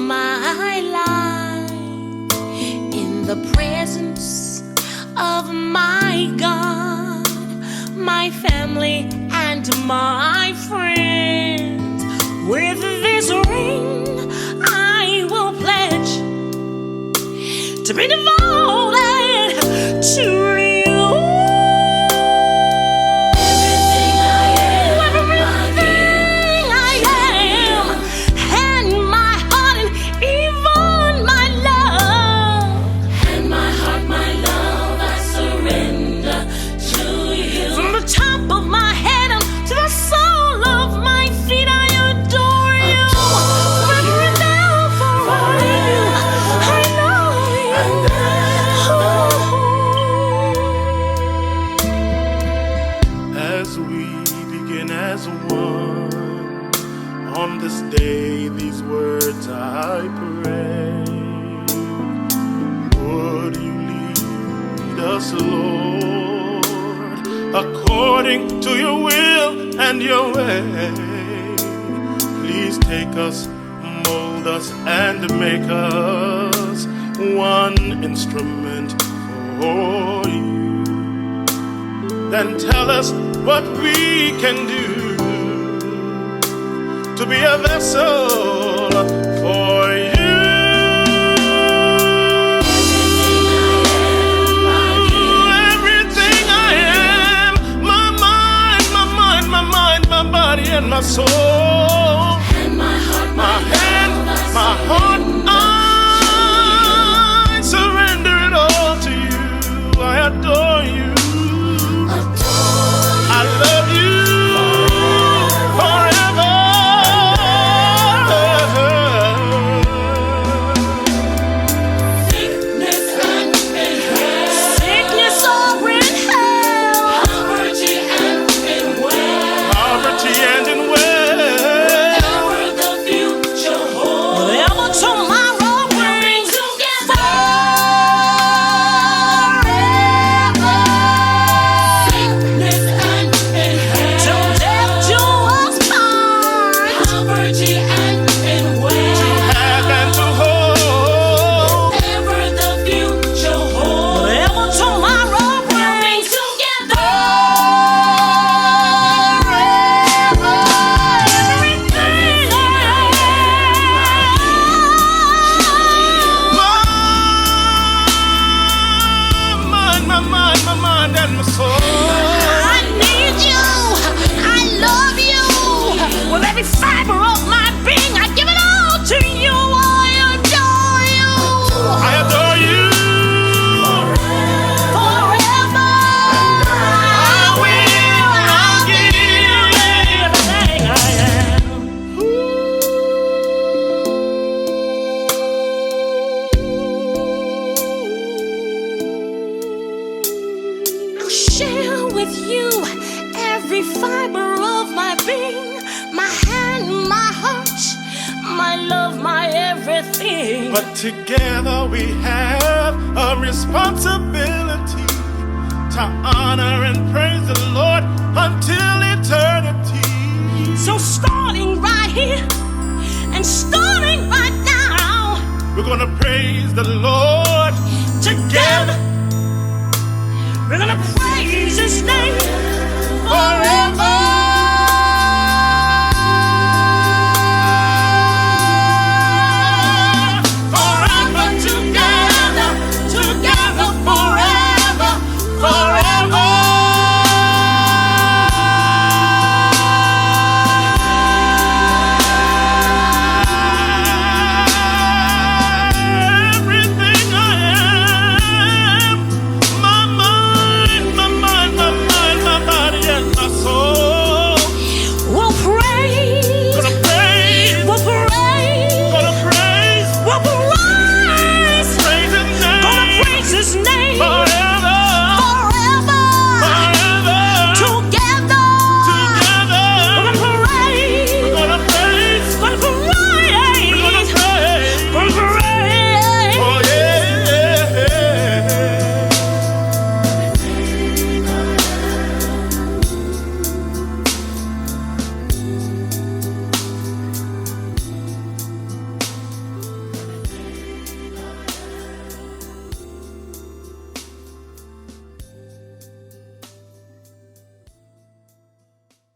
my life in the presence of my God, my family, and my friends. With this ring, I will pledge to be devoted to you. On this day, these words I pray. Would you lead us, Lord, according to your will and your way? Please take us, mold us, and make us one instrument for you. Then tell us what we can do to be a vessel for you. Everything I am, my mind, my body, and my soul, and my heart, my hand, my heart, I surrender it all to you. I adore you. I love you. Every fiber of my being, my hand, my heart, my love, my everything. But together we have a responsibility to honor and praise the Lord until eternity. So starting right here and starting right now, we're gonna praise the Lord